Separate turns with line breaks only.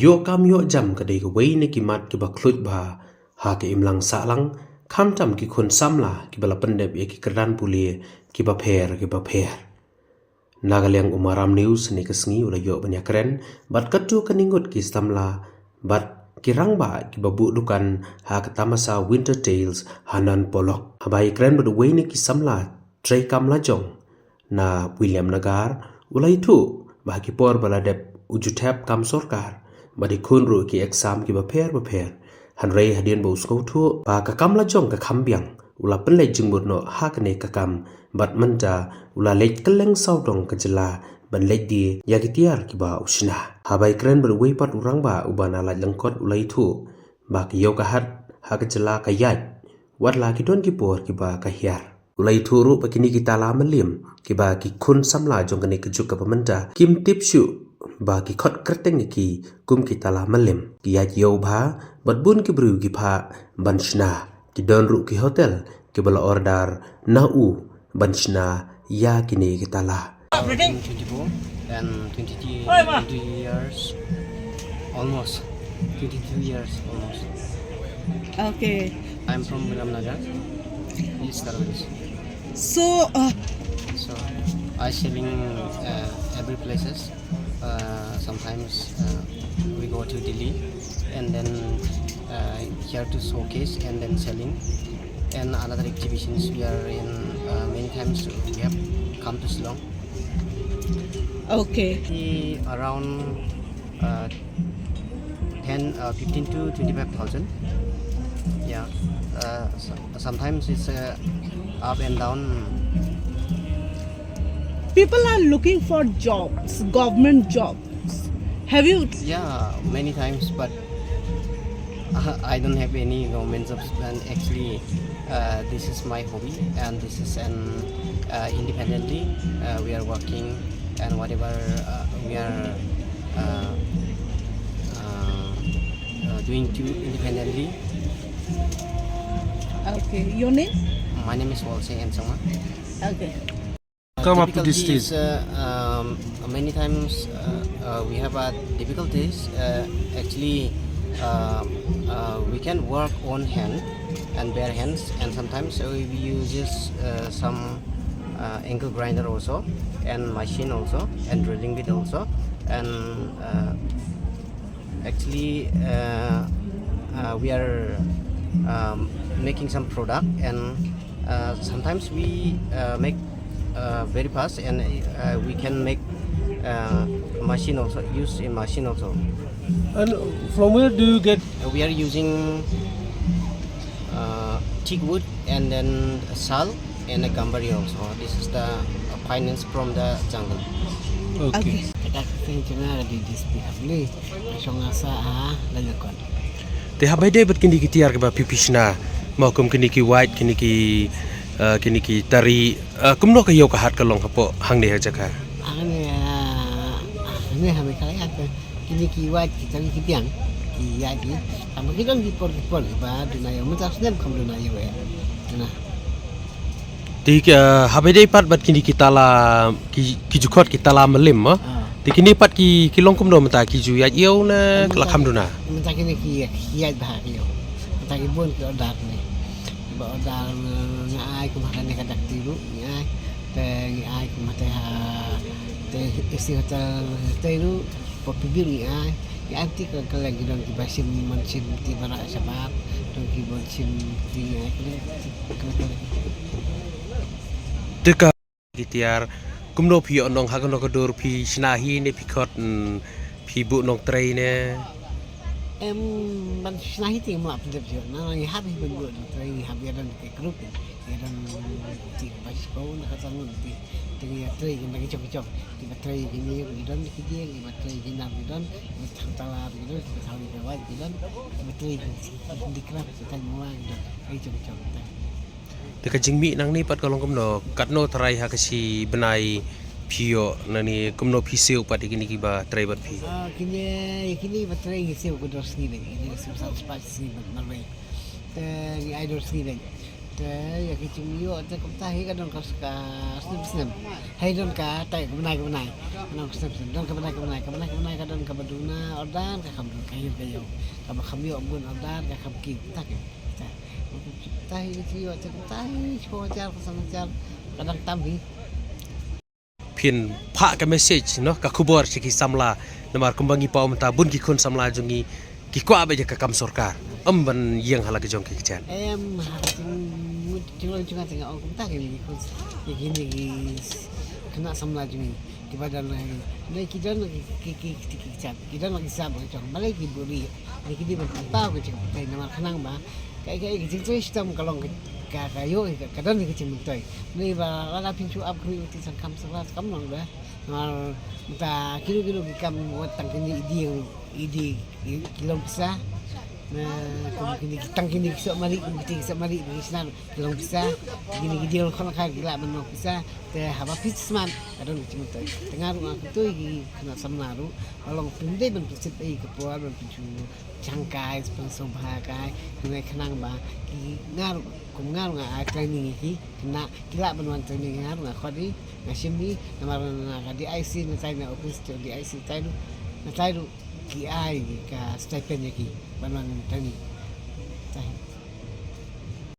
yo kam yo jam kadai ke wei ne ki mat ki ba khlut ba ha ke imlang sa lang kham tam ki khun samla ki bala pandep e ki kerdan puli ki ba pher Nagalyang Umaram News ni kesngi ula yo banyak keren bat katu kaningut ki samla bat kirang ba ki babu dukan ha ketamasa Winter Tales hanan polok habai keren badu wei ni ki samla tray kam lajong na William Nagar ulai tu ba ki por baladep ujutep kam sorkar badi kunru ki exam ki ba pher han rei hadian bo usko tu ba ka kam lajong ka kambiang ula penlej jingbut no ha kane ka kam bat manja ula lej keleng saudong kejela ban lej di yagitiar ki ba usna habai keren ber wei pat urang ba ubana la lengkot ulai tu ba ki yo ka hat ha kejela ka yat wat la ki don ki por ki ba ka hiar ulai tu ru pakini kita la melim ki ba ki kun samla jong kane kejuk ka pemenda kim tipshu ba ki khot kerteng ki kum kita la melim ki yat yo ba bat bun ki bru ki pha banshna ki don ru ki hotel ki bala ordar na u banshna ya kini kita la
24 and 20 years almost 22 years almost.
Okay.
I'm from William Nagar, East Tarwis.
So
I selling every places. Sometimes we go to Delhi and then here to showcase and then selling. And another exhibitions we are in many times we have come to Shillong.
okay.
Around 15 to 25,000. Yeah. Sometimes it's up and down.
People are looking for jobs, government jobs. Have you?
Yeah, many times, but I don't have any government jobs. And actually, this is my hobby, and this is an independently we are working, and whatever we are doing to independently.
Okay. Your name?
My name is Walsing Ensama.
Okay.
Come up to this
Difficulties,
stage.
many times we have difficulties. Actually, we can work on hand and bare hands, and sometimes we use some angle grinder also, and machine also, and drilling bit also, and actually we are making some product, and sometimes we make very fast, and we can make machine also, use in machine also.
And from where do you get?
We are using teak wood and then sal and a gambari also. This is the finance from the jungle.
Okay.
te habai de bat kini ki tiar ke ba pipishna mau kum kini ki white kini ki tari kumno ka yo ka hat ka long hapo hang ne jaka
Ini kami kaya kini kiwat kita ni kipiang kiai ni sama kita ni por ba dunayo mata snem kam dunayo ya nah
ti habai de pat bat kini kita la ki jukot kita la melim ma ti kini pat ki long kum do mata ki ju ya yo na la kham duna
mata kini kiai bah yo mata ki bon ki odat ni ba odat ngai ku makan ni kadak tiru ngai te ngai ku mata te isi hotel tiru po pibir ngai ya anti ka lagi dong ki basim mansim ti bara sabab dong ki basim ti ngai
teka ki tiar kumno phi onong ha kono kodur phi snahi ne phi khot phi bu nong trei ne
em man snahi ti mo apde jo na ngi habi ben go trei habi dan ke grup ya dan ti basiko na katangun ti ti trei ki ngi chok ti trei ki ni dan ki dia ki trei ki nam dan tala gitu sawi bawah dan trei di krap kan mo dan ai chok
teka jingmi nang ni pat kolong kumno katno trai ha kasi benai phio nani kumno phiseu pat kini ki ba trai bat phi
kini batrai ngi seu ko dos ni ni susah spas ni marwe te ai dos ni Te ya ki chung yo te kom tahi ka don ka snip hay don ka tai ka benai non snip don ka benai ka don ka baduna ordan ka kham ka yo ka ba kham yo bun ordan ka kham ki tak ta tahi ki yo te kom tahi ko jar ka sang jar kadang tambi
เพียนพระกับเมสเซจเนาะกับคุบอร์ที่สัมลานมาร์คุมบังกีปอมตาบุญกี่คนสัมลาจงกีกี่กว่าไปจะกับคำสรการบันยังหาลักจงกี่เจน
em chung tengah orang kom tahi ni gini kena samla jumi di badan lagi ni kita lagi sama macam balik di buri ni kita bertambah macam kayak nama kenang bah kayak kita sistem kalau kayo kadang ni kita mentai ni lala pintu up kru ti sangkam sebelas kam nang dah ta kilo kam watang ide kilo besar na kung kini kisah mari bisnan belum bisa gini dia kalau gila benar bisa teh apa pisman kadang cuma tengah rumah aku tuh kena samaru kalau pindai bentuk kepuar bentuk cangkai sponsor bahagai kena kenang bah ngaruh nggak training ini kena gila benar training ngaruh nggak kodi ngasih nama di IC nanti na office di IC tahu ki ai ka stipend ki banang tani